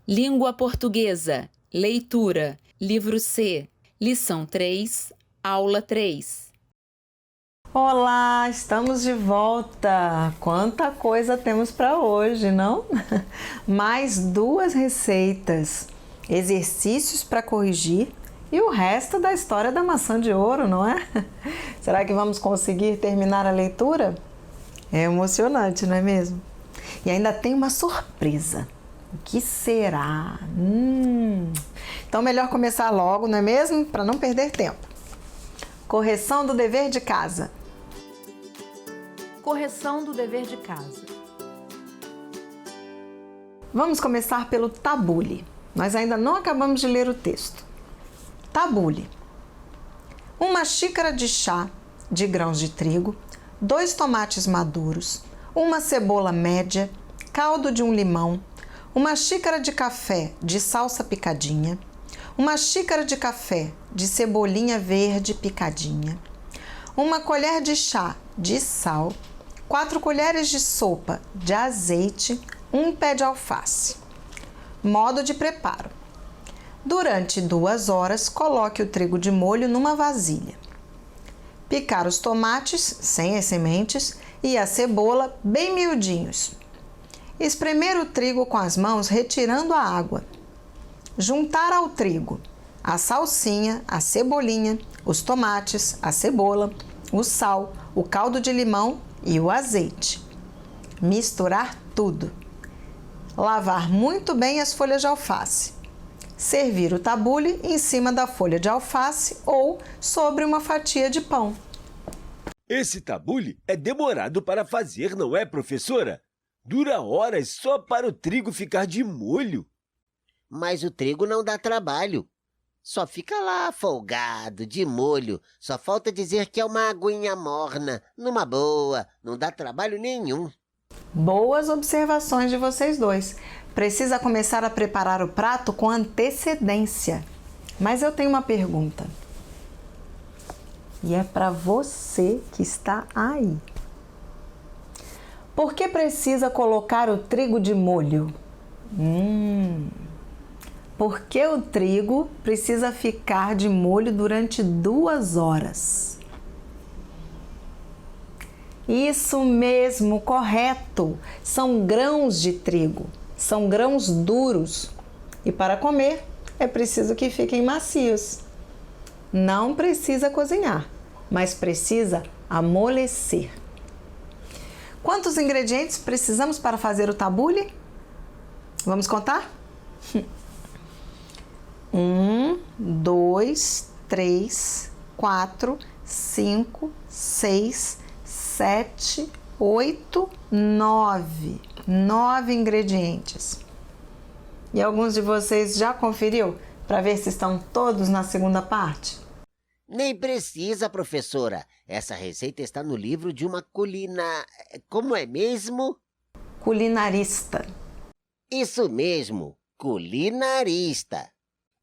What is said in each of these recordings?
Língua Portuguesa, Leitura, Livro C, Lição 3, Aula 3. Olá, estamos de volta! Quanta coisa temos para hoje, não? Mais 2 receitas, exercícios para corrigir e o resto da história da maçã de ouro, não é? Será que vamos conseguir terminar a leitura? É emocionante, não é mesmo? E ainda tem uma surpresa. O que será? Então, melhor começar logo, não é mesmo? Para não perder tempo. Correção do dever de casa. Correção do dever de casa. Vamos começar pelo tabule. Nós ainda não acabamos de ler o texto. Tabule. 1 xícara de chá de grãos de trigo, 2 tomates maduros, 1 cebola média, caldo de 1 limão, 1 xícara de café de salsa picadinha, 1 xícara de café de cebolinha verde picadinha, 1 colher de chá de sal, 4 colheres de sopa de azeite, 1 pé de alface. Modo de preparo. Durante 2 horas, coloque o trigo de molho numa vasilha. Picar os tomates, sem as sementes, e a cebola bem miudinhos. Espremer o trigo com as mãos, retirando a água. Juntar ao trigo a salsinha, a cebolinha, os tomates, a cebola, o sal, o caldo de limão e o azeite. Misturar tudo. Lavar muito bem as folhas de alface. Servir o tabule em cima da folha de alface ou sobre uma fatia de pão. Esse tabule é demorado para fazer, não é, professora? Dura horas só para o trigo ficar de molho. Mas o trigo não dá trabalho. Só fica lá folgado, de molho. Só falta dizer que é uma aguinha morna. Numa boa, não dá trabalho nenhum. Boas observações de vocês dois. Precisa começar a preparar o prato com antecedência. Mas eu tenho uma pergunta. E é para você que está aí. Por que precisa colocar o trigo de molho? Porque o trigo precisa ficar de molho durante 2 horas. Isso mesmo, correto. São grãos de trigo, são grãos duros. E para comer é preciso que fiquem macios. Não precisa cozinhar, mas precisa amolecer. Quantos ingredientes precisamos para fazer o tabule? Vamos contar? 1, 2, 3, 4, 5, 6, 7, 8, 9. 9 ingredientes. E alguns de vocês já conferiu para ver se estão todos na segunda parte? Nem precisa, professora. Essa receita está no livro de uma Como é mesmo? Culinarista. Isso mesmo, culinarista.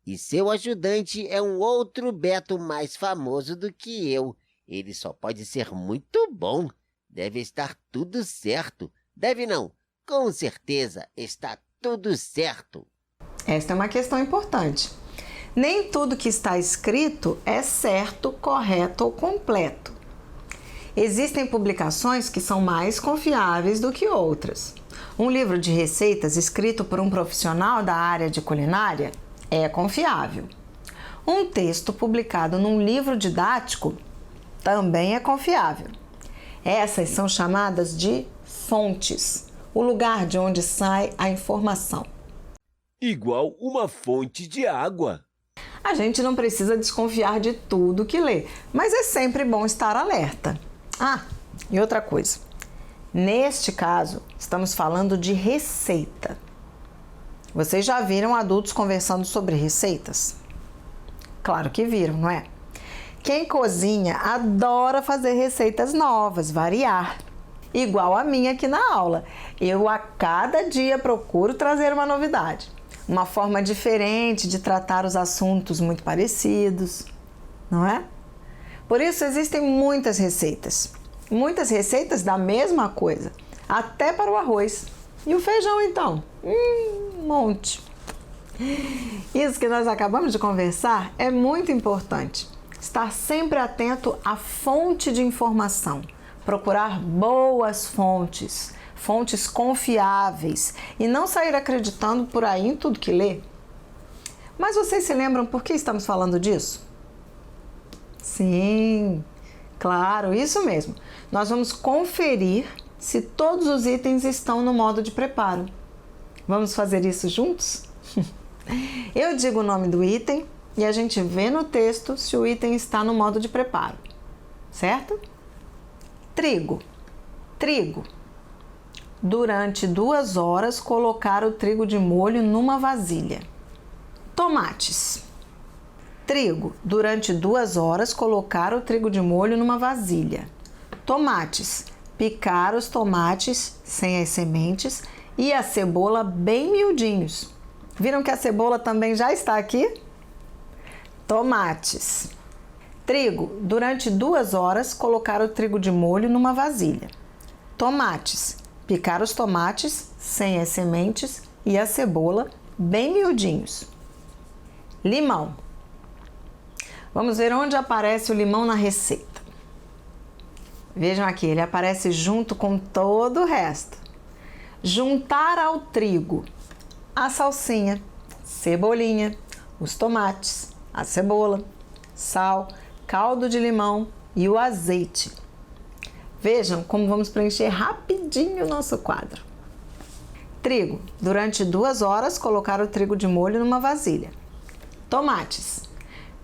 E seu ajudante é um outro Beto mais famoso do que eu. Ele só pode ser muito bom. Deve estar tudo certo. Deve não. Com certeza está tudo certo. Esta é uma questão importante. Nem tudo que está escrito é certo, correto ou completo. Existem publicações que são mais confiáveis do que outras. Um livro de receitas escrito por um profissional da área de culinária é confiável. Um texto publicado num livro didático também é confiável. Essas são chamadas de fontes, o lugar de onde sai a informação. Igual uma fonte de água. A gente não precisa desconfiar de tudo que lê, mas é sempre bom estar alerta. E outra coisa. Neste caso, estamos falando de receita. Vocês já viram adultos conversando sobre receitas? Claro que viram, não é? Quem cozinha adora fazer receitas novas, variar. Igual a minha aqui na aula. Eu a cada dia procuro trazer uma novidade. Uma forma diferente de tratar os assuntos muito parecidos, não é? Por isso existem muitas receitas da mesma coisa, até para o arroz. E o feijão então? Um monte. Isso que nós acabamos de conversar é muito importante. Estar sempre atento à fonte de informação. Procurar boas fontes, fontes confiáveis e não sair acreditando por aí em tudo que lê. Mas vocês se lembram por que estamos falando disso? Sim, claro, isso mesmo. Nós vamos conferir se todos os itens estão no modo de preparo. Vamos fazer isso juntos? Eu digo o nome do item e a gente vê no texto se o item está no modo de preparo, certo? Trigo. Trigo. Durante 2 horas, colocar o trigo de molho numa vasilha. Tomates. Trigo. Durante 2 horas, colocar o trigo de molho numa vasilha. Tomates. Picar os tomates sem as sementes e a cebola bem miudinhos. Viram que a cebola também já está aqui? Tomates. Trigo. Durante 2 horas, colocar o trigo de molho numa vasilha. Tomates. Picar os tomates sem as sementes e a cebola bem miudinhos. Limão. Vamos ver onde aparece o limão na receita. Vejam aqui, ele aparece junto com todo o resto. Juntar ao trigo a salsinha, cebolinha, os tomates, a cebola, sal, caldo de limão e o azeite. Vejam como vamos preencher rapidinho o nosso quadro. Trigo. Durante 2 horas, colocar o trigo de molho numa vasilha. Tomates.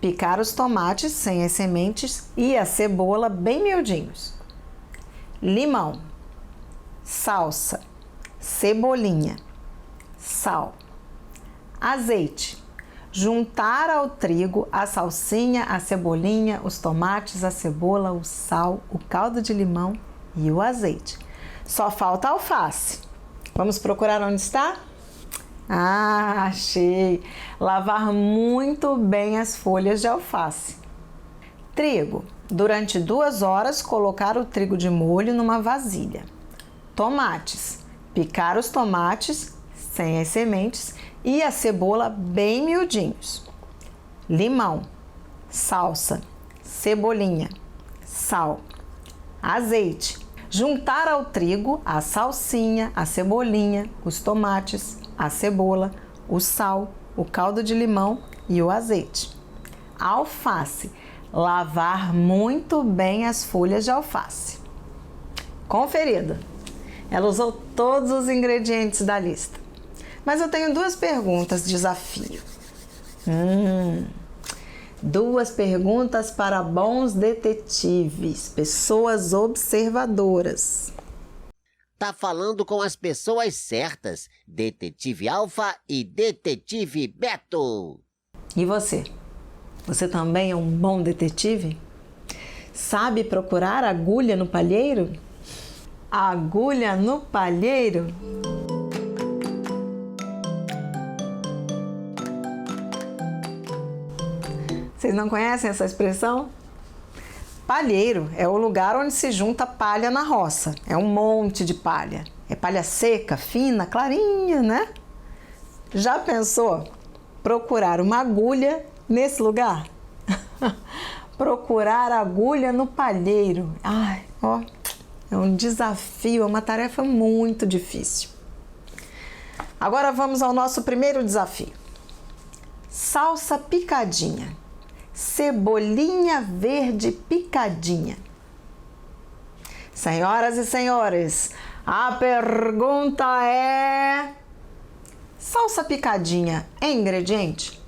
Picar os tomates sem as sementes e a cebola bem miudinhos. Limão. Salsa. Cebolinha. Sal. Azeite. Juntar ao trigo a salsinha, a cebolinha, os tomates, a cebola, o sal, o caldo de limão e o azeite. Só falta a alface. Vamos procurar onde está? Ah, achei! Lavar muito bem as folhas de alface. Trigo. Durante 2 horas, colocar o trigo de molho numa vasilha. Tomates. Picar os tomates sem as sementes e a cebola bem miudinhos. Limão, salsa, cebolinha, sal, azeite. Juntar ao trigo a salsinha, a cebolinha, os tomates, a cebola, o sal, o caldo de limão e o azeite. Alface. Lavar muito bem as folhas de alface. Conferida. Ela usou todos os ingredientes da lista. Mas eu tenho 2 perguntas, desafio. 2 perguntas para bons detetives, pessoas observadoras. Tá falando com as pessoas certas, Detetive Alfa e Detetive Beto. E você? Você também é um bom detetive? Sabe procurar agulha no palheiro? Agulha no palheiro? Vocês não conhecem essa expressão? Palheiro é o lugar onde se junta palha na roça. É um monte de palha. É palha seca, fina, clarinha, né? Já pensou procurar uma agulha nesse lugar? Procurar agulha no palheiro. Ai, ó, é um desafio, é uma tarefa muito difícil. Agora vamos ao nosso primeiro desafio. Salsa picadinha. Cebolinha verde picadinha. Senhoras e senhores, a pergunta é: salsa picadinha é ingrediente?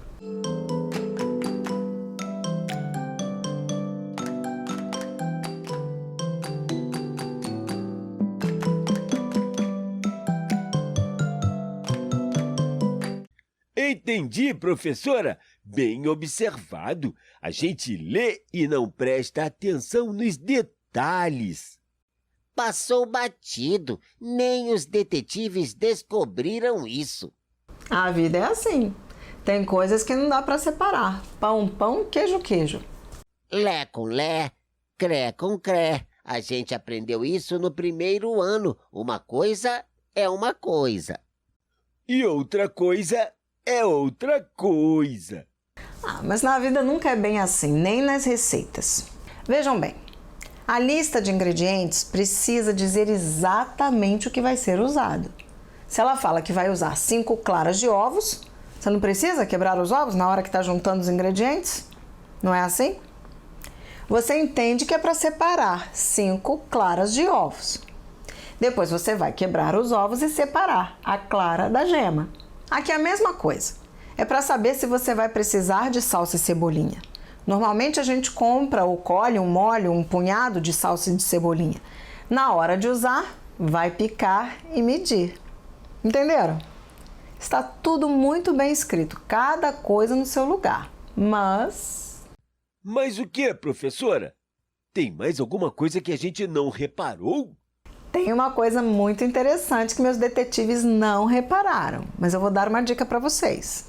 Entendi, professora. Bem observado. A gente lê e não presta atenção nos detalhes. Passou batido, nem os detetives descobriram isso. A vida é assim. Tem coisas que não dá para separar. Pão, pão, queijo, queijo. Lé com lé, cré com cré. A gente aprendeu isso no 1º ano. Uma coisa é uma coisa. E outra coisa é outra coisa. Mas na vida nunca é bem assim, nem nas receitas. Vejam bem, a lista de ingredientes precisa dizer exatamente o que vai ser usado. Se ela fala que vai usar 5 claras de ovos, você não precisa quebrar os ovos na hora que está juntando os ingredientes? Não é assim? Você entende que é para separar 5 claras de ovos. Depois você vai quebrar os ovos e separar a clara da gema. Aqui é a mesma coisa. É para saber se você vai precisar de salsa e cebolinha. Normalmente a gente compra ou colhe um molho, um punhado de salsa e de cebolinha. Na hora de usar, vai picar e medir. Entenderam? Está tudo muito bem escrito, cada coisa no seu lugar. Mas o que, professora? Tem mais alguma coisa que a gente não reparou? tem uma coisa muito interessante que meus detetives não repararam, mas eu vou dar uma dica para vocês.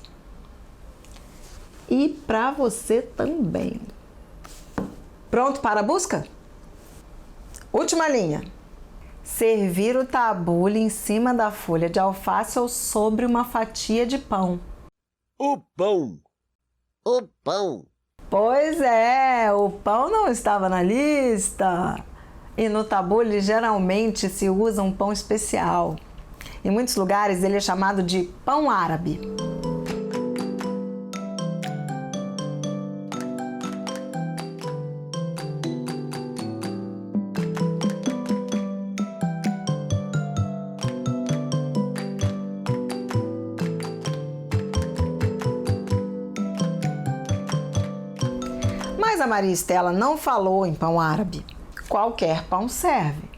E para você também. Pronto para a busca? Última linha. Servir o tabule em cima da folha de alface ou sobre uma fatia de pão. O pão. O pão. Pois é, o pão não estava na lista. E no tabule geralmente se usa um pão especial. Em muitos lugares ele é chamado de pão árabe. Mas a Maria Estela não falou em pão árabe. Qualquer pão serve.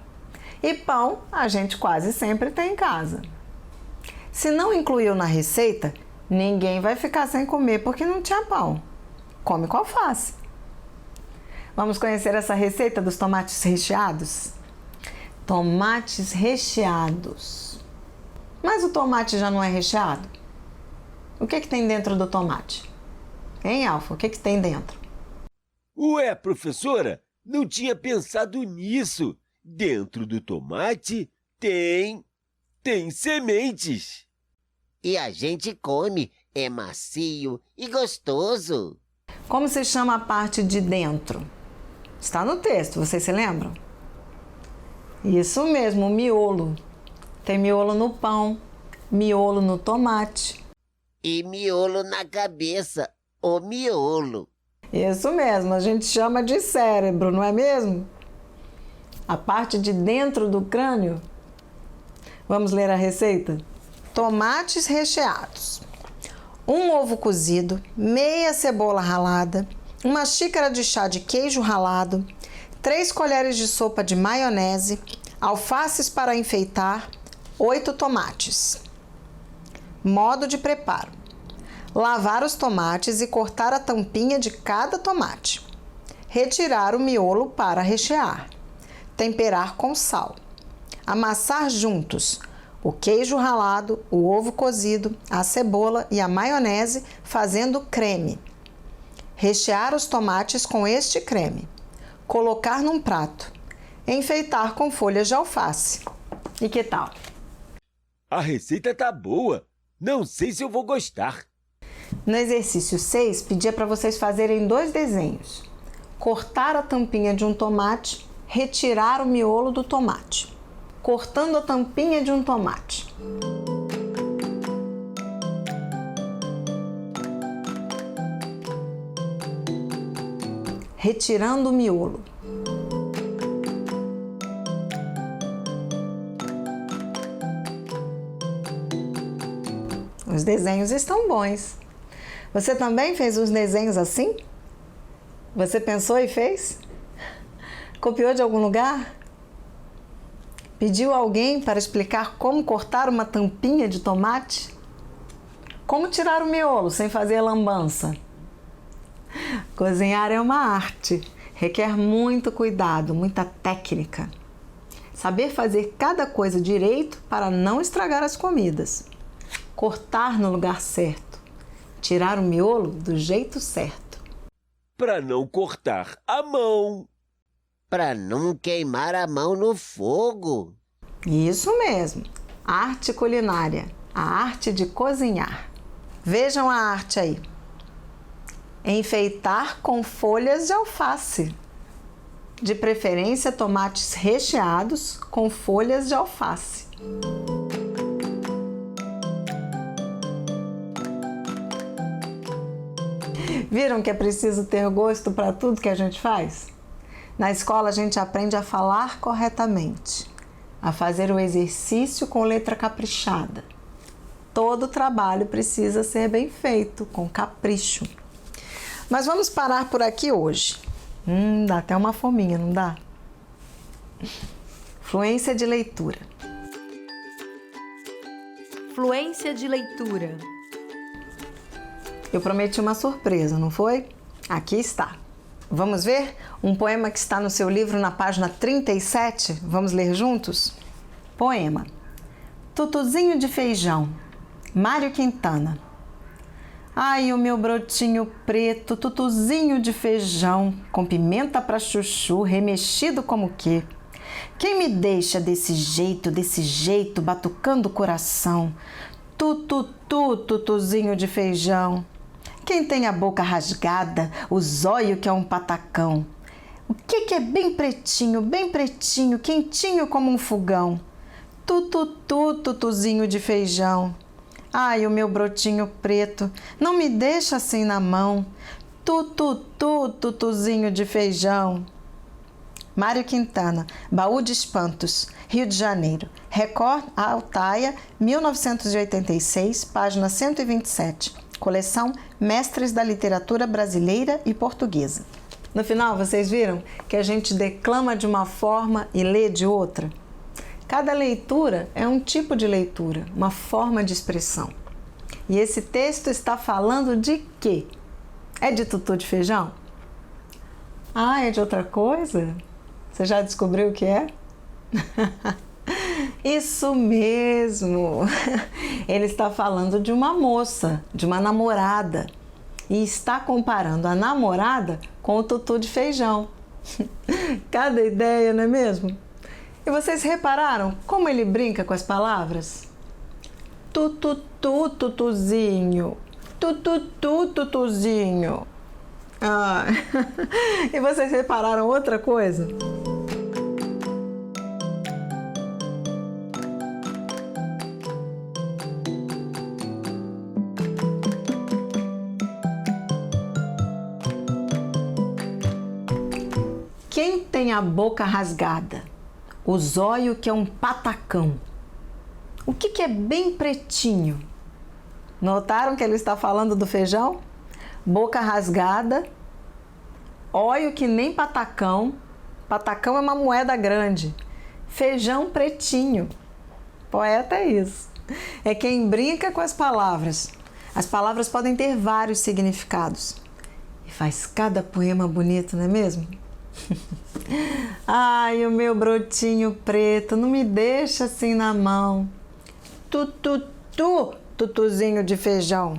E pão a gente quase sempre tem em casa. Se não incluiu na receita, ninguém vai ficar sem comer porque não tinha pão. Come com alface. Vamos conhecer essa receita dos tomates recheados? Tomates recheados. Mas o tomate já não é recheado? O que tem dentro do tomate? Hein, Alfa? O que tem dentro? Ué, professora, não tinha pensado nisso. Dentro do tomate tem sementes. E a gente come, é macio e gostoso. Como se chama a parte de dentro? Está no texto, vocês se lembram? Isso mesmo, o miolo. Tem miolo no pão, miolo no tomate. E miolo na cabeça, o miolo. Isso mesmo, a gente chama de cérebro, não é mesmo? A parte de dentro do crânio. Vamos ler a receita? Tomates recheados. 1 ovo cozido, meia cebola ralada, 1 xícara de chá de queijo ralado, 3 colheres de sopa de maionese, alfaces para enfeitar, 8 tomates. Modo de preparo. Lavar os tomates e cortar a tampinha de cada tomate. Retirar o miolo para rechear. Temperar com sal. Amassar juntos o queijo ralado, o ovo cozido, a cebola e a maionese, fazendo creme. Rechear os tomates com este creme. Colocar num prato. Enfeitar com folhas de alface. E que tal? A receita tá boa. Não sei se eu vou gostar. No exercício 6, pedia para vocês fazerem 2 desenhos. Cortar a tampinha de um tomate, retirar o miolo do tomate. Cortando a tampinha de um tomate. Retirando o miolo. Os desenhos estão bons. Você também fez uns desenhos assim? Você pensou e fez? Copiou de algum lugar? Pediu alguém para explicar como cortar uma tampinha de tomate? Como tirar o miolo sem fazer lambança? Cozinhar é uma arte. Requer muito cuidado, muita técnica. Saber fazer cada coisa direito para não estragar as comidas. Cortar no lugar certo. Tirar o miolo do jeito certo. Para não cortar a mão. Para não queimar a mão no fogo. Isso mesmo. Arte culinária. A arte de cozinhar. Vejam a arte aí. Enfeitar com folhas de alface. De preferência, tomates recheados com folhas de alface. Viram que é preciso ter gosto para tudo que a gente faz? Na escola a gente aprende a falar corretamente, a fazer o exercício com letra caprichada. Todo trabalho precisa ser bem feito, com capricho. Mas vamos parar por aqui hoje. Dá até uma fominha, não dá? Fluência de leitura. Fluência de leitura. Eu prometi uma surpresa, não foi? Aqui está. Vamos ver um poema que está no seu livro na página 37? Vamos ler juntos? Poema. Tutuzinho de feijão. Mário Quintana. Ai, o meu brotinho preto, tutuzinho de feijão, com pimenta pra chuchu, remexido como que. Quem me deixa desse jeito, batucando o coração? Tutuzinho de feijão. Quem tem a boca rasgada, o zóio que é um patacão? O que é bem pretinho, quentinho como um fogão? Tutuzinho de feijão. Ai, o meu brotinho preto, não me deixa assim na mão. Tutuzinho de feijão. Mário Quintana, Baú de Espantos, Rio de Janeiro. Record Altaia, 1986, página 127. Coleção Mestres da Literatura Brasileira e Portuguesa. No final, vocês viram que a gente declama de uma forma e lê de outra? Cada leitura é um tipo de leitura, uma forma de expressão. E esse texto está falando de quê? É de tutu de feijão? Ah, é de outra coisa? Você já descobriu o que é? Isso mesmo! Ele está falando de uma moça, de uma namorada. E está comparando a namorada com o tutu de feijão. Cada ideia, não é mesmo? E vocês repararam como ele brinca com as palavras? Tutuzinho. Tutuzinho. Ah. E vocês repararam outra coisa? Quem tem a boca rasgada? O zóio que é um patacão. O que é bem pretinho? Notaram que ele está falando do feijão? Boca rasgada, óio que nem patacão. Patacão é uma moeda grande. Feijão pretinho. Poeta é isso. É quem brinca com as palavras. As palavras podem ter vários significados. E faz cada poema bonito, não é mesmo? Ai, o meu brotinho preto, não me deixa assim na mão. Tutuzinho de feijão.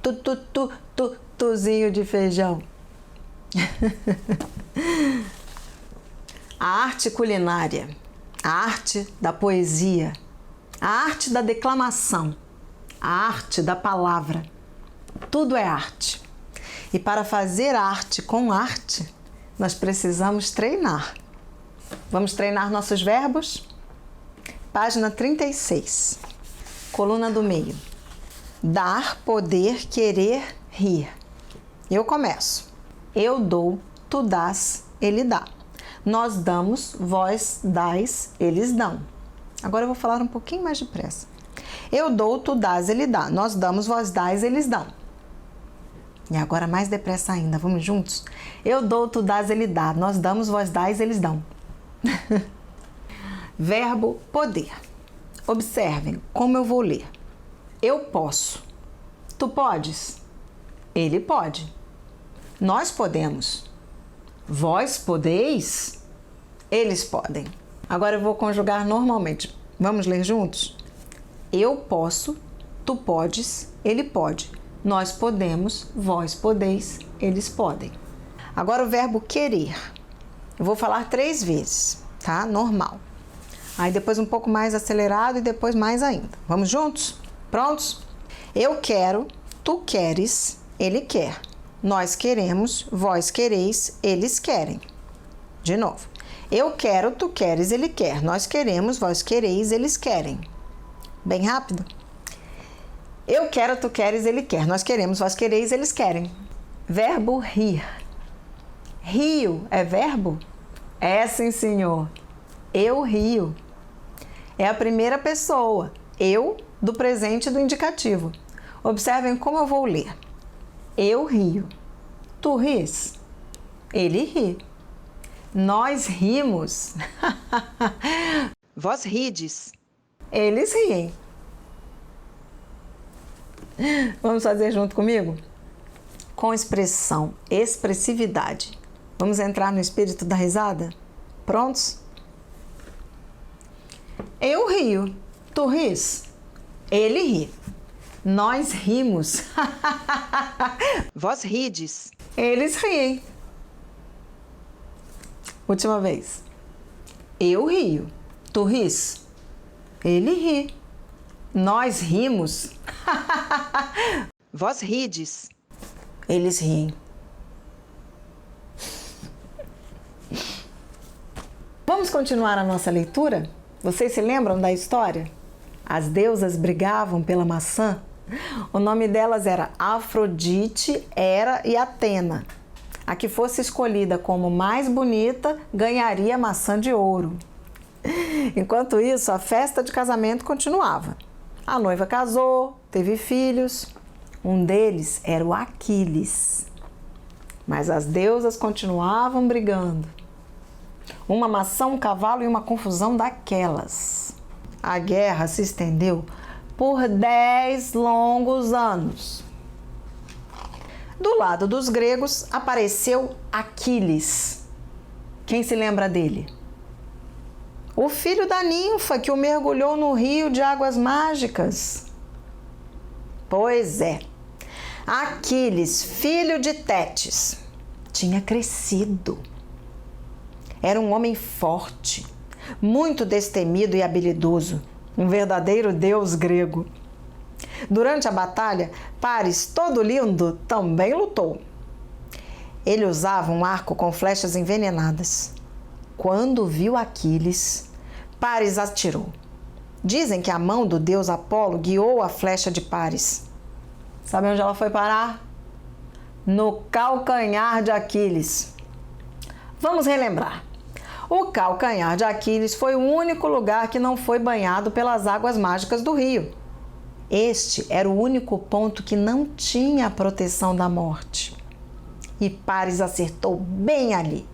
Tutuzinho de feijão. A arte culinária, a arte da poesia, a arte da declamação, a arte da palavra. Tudo é arte. E para fazer arte com arte, nós precisamos treinar. Vamos treinar nossos verbos? Página 36, coluna do meio. Dar, poder, querer, rir. Eu começo. Eu dou, tu dás, ele dá. Nós damos, vós dais, eles dão. Agora eu vou falar um pouquinho mais depressa. Eu dou, tu dás, ele dá. Nós damos, vós dais, eles dão. E agora mais depressa ainda, vamos juntos? Eu dou, tu dás, ele dá. Nós damos, vós dais, eles dão. Verbo poder. Observem como eu vou ler. Eu posso. Tu podes? Ele pode. Nós podemos. Vós podeis? Eles podem. Agora eu vou conjugar normalmente. Vamos ler juntos? Eu posso, tu podes, ele pode. Nós podemos, vós podeis, eles podem. Agora o verbo querer. Eu vou falar 3 vezes, tá? Normal. Aí depois um pouco mais acelerado e depois mais ainda. Vamos juntos? Prontos? Eu quero, tu queres, ele quer. Nós queremos, vós quereis, eles querem. De novo. Eu quero, tu queres, ele quer. Nós queremos, vós quereis, eles querem. Bem rápido. Eu quero, tu queres, ele quer. Nós queremos, vós quereis, eles querem. Verbo rir. Rio é verbo? É, sim, senhor. Eu rio. É a primeira pessoa. Eu do presente e do indicativo. Observem como eu vou ler. Eu rio. Tu ris? Ele ri. Nós rimos. Vós rides. Eles riem. Vamos fazer junto comigo? Com expressão, expressividade. Vamos entrar no espírito da risada? Prontos? Eu rio. Tu ris? Ele ri. Nós rimos. Vós rides. Eles riem. Última vez. Eu rio. Tu ris? Ele ri. Nós rimos. Vós rides. Eles riem. Vamos continuar a nossa leitura? Vocês se lembram da história? As deusas brigavam pela maçã. O nome delas era Afrodite, Hera e Atena. A que fosse escolhida como mais bonita ganharia a maçã de ouro. Enquanto isso, a festa de casamento continuava. A noiva casou, teve filhos. Um deles era o Aquiles. Mas as deusas continuavam brigando. Uma maçã, um cavalo e uma confusão daquelas. A guerra se estendeu por 10 longos anos. Do lado dos gregos apareceu Aquiles. Quem se lembra dele? O filho da ninfa que o mergulhou no rio de águas mágicas. Pois é, Aquiles, filho de Tétis, tinha crescido. Era um homem forte, muito destemido e habilidoso, um verdadeiro deus grego. Durante a batalha, Paris, todo lindo, também lutou. Ele usava um arco com flechas envenenadas. Quando viu Aquiles, Paris atirou. Dizem que a mão do deus Apolo guiou a flecha de Paris. Sabe onde ela foi parar? No calcanhar de Aquiles. Vamos relembrar. O calcanhar de Aquiles foi o único lugar que não foi banhado pelas águas mágicas do rio. Este era o único ponto que não tinha a proteção da morte. E Paris acertou bem ali.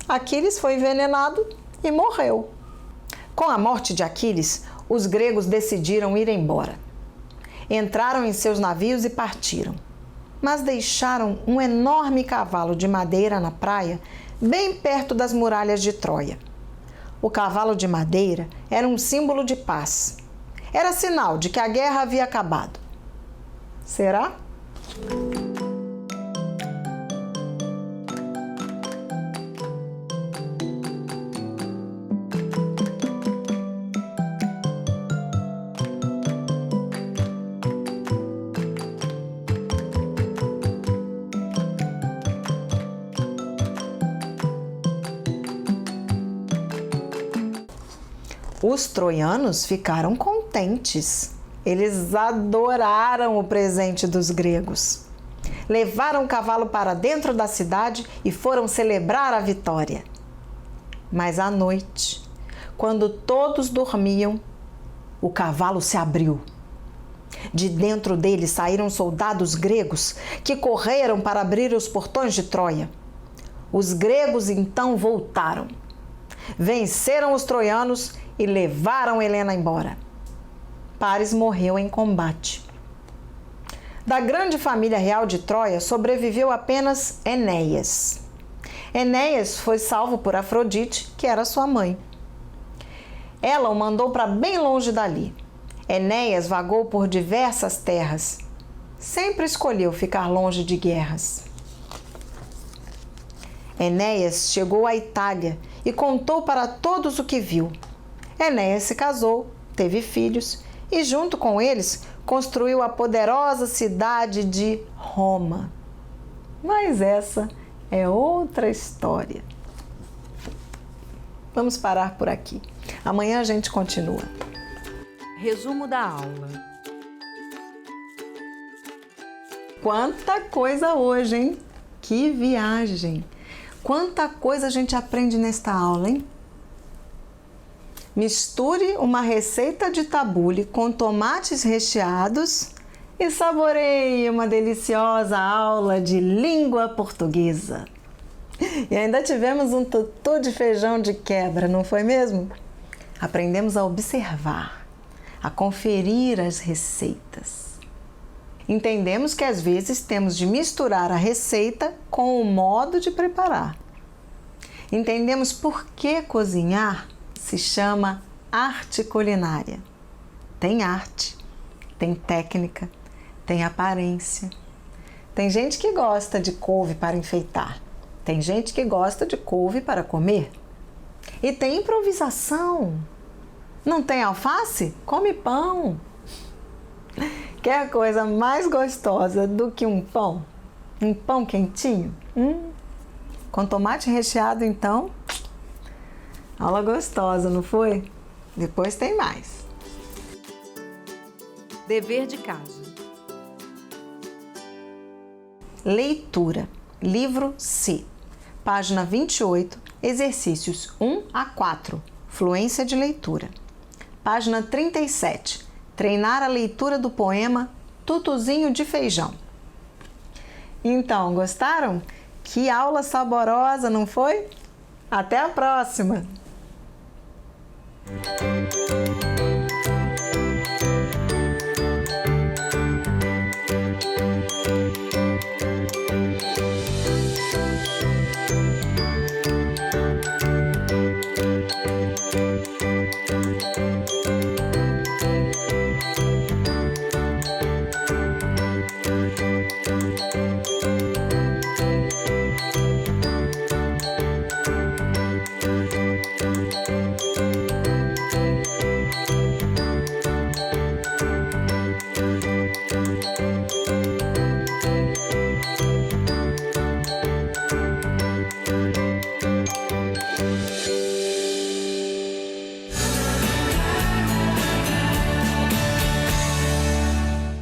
Aquiles foi envenenado e morreu. Com a morte de Aquiles, os gregos decidiram ir embora. Entraram em seus navios e partiram, mas deixaram um enorme cavalo de madeira na praia, bem perto das muralhas de Troia. O cavalo de madeira era um símbolo de paz. Era sinal de que a guerra havia acabado. Será? Os troianos ficaram contentes. Eles adoraram o presente dos gregos. Levaram o cavalo para dentro da cidade e foram celebrar a vitória. Mas à noite, quando todos dormiam, o cavalo se abriu. De dentro dele saíram soldados gregos que correram para abrir os portões de Troia. Os gregos então voltaram. Venceram os troianos e levaram Helena embora. Paris morreu em combate. Da grande família real de Troia sobreviveu apenas Enéas. Enéas foi salvo por Afrodite, que era sua mãe. Ela o mandou para bem longe dali. Enéas vagou por diversas terras. Sempre escolheu ficar longe de guerras. Enéas chegou à Itália e contou para todos o que viu. Enéas se casou, teve filhos e, junto com eles, construiu a poderosa cidade de Roma. Mas essa é outra história. Vamos parar por aqui. Amanhã a gente continua. Resumo da aula. Quanta coisa hoje, hein? Que viagem! Quanta coisa a gente aprende nesta aula, hein? Misture uma receita de tabule com tomates recheados e saboreie uma deliciosa aula de língua portuguesa. E ainda tivemos um tutu de feijão de quebra, não foi mesmo? Aprendemos a observar, a conferir as receitas. Entendemos que às vezes temos de misturar a receita com o modo de preparar. Entendemos por que cozinhar se chama arte culinária. Tem arte, tem técnica, tem aparência. Tem gente que gosta de couve para enfeitar. Tem gente que gosta de couve para comer. E tem improvisação. Não tem alface? Come pão. Quer coisa mais gostosa do que um pão? Um pão quentinho? Com tomate recheado, então. Aula gostosa, não foi? Depois tem mais. Dever de casa. Leitura. Livro C. Página 28, exercícios 1 a 4. Fluência de leitura. Página 37. Treinar a leitura do poema Tutuzinho de Feijão. Então, gostaram? Que aula saborosa, não foi? Até a próxima!